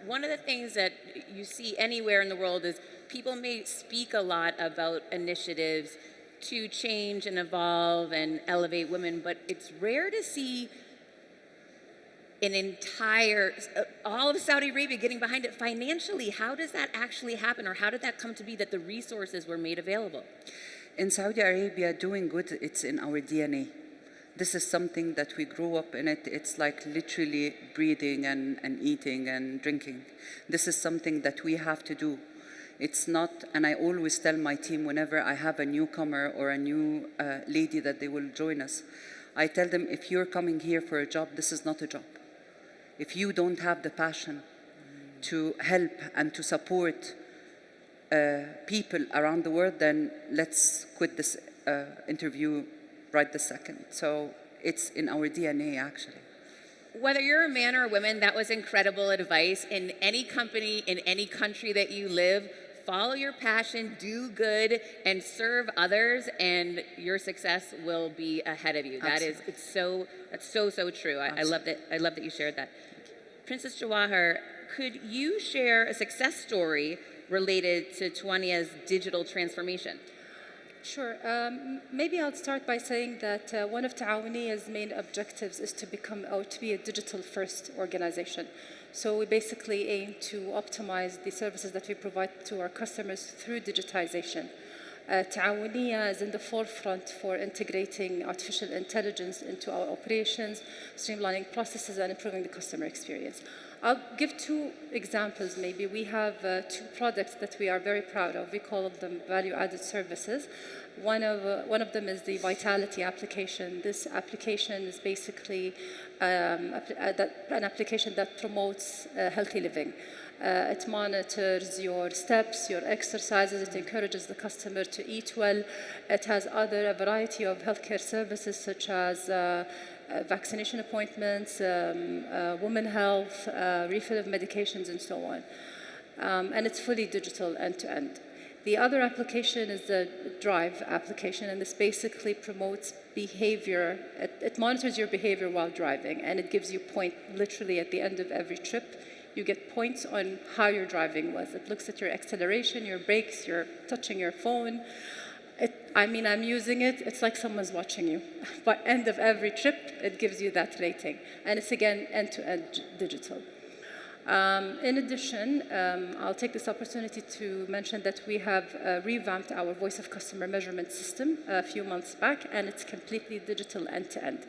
one of the things that you see anywhere in the world is people may speak a lot about initiatives to change and evolve and elevate women, but it's rare to see an entire, all of Saudi Arabia getting behind it financially. How does that actually happen, or how did that come to be that the resources were made available? In Saudi Arabia, doing good, it's in our DNA. This is something that we grew up in it. It's like literally breathing and eating and drinking. This is something that we have to do. It's not, and I always tell my team whenever I have a newcomer or a new lady that they will join us, I tell them, if you're coming here for a job, this is not a job. If you don't have the passion to help and to support people around the world, then let's quit this interview right this second. So it's in our DNA, actually. Whether you're a man or a woman, that was incredible advice. In any company, in any country that you live, follow your passion, do good, and serve others, and your success will be ahead of you. Absolutely. That's so true. I love that you shared that. Princess Jawahar, could you share a success story related to Tuania's digital transformation? Sure. Maybe I'll start by saying that one of Taawuniya's main objectives is to become or to be a digital-first organization. So we basically aim to optimize the services that we provide to our customers through digitization. Taawuniya is in the forefront for integrating artificial intelligence into our operations, streamlining processes, and improving the customer experience. I'll give two examples maybe. We have two products that we are very proud of. We call them value-added services. One of them is the Vitality application. This application is basically an application that promotes healthy living. It monitors your steps, your exercises. It encourages the customer to eat well. It has a variety of healthcare services such as vaccination appointments, women health, refill of medications, and so on. And it's fully digital end-to-end. The other application is the Drive application, and this basically promotes behavior. It monitors your behavior while driving, and it gives you points literally at the end of every trip. You get points on how your driving was. It looks at your acceleration, your brakes, you're touching your phone. I'm using it. It's like someone's watching you. By end of every trip, it gives you that rating. And it's, again, end-to-end digital. In addition, I'll take this opportunity to mention that we have revamped our voice of customer measurement system a few months back, and it's completely digital end-to-end.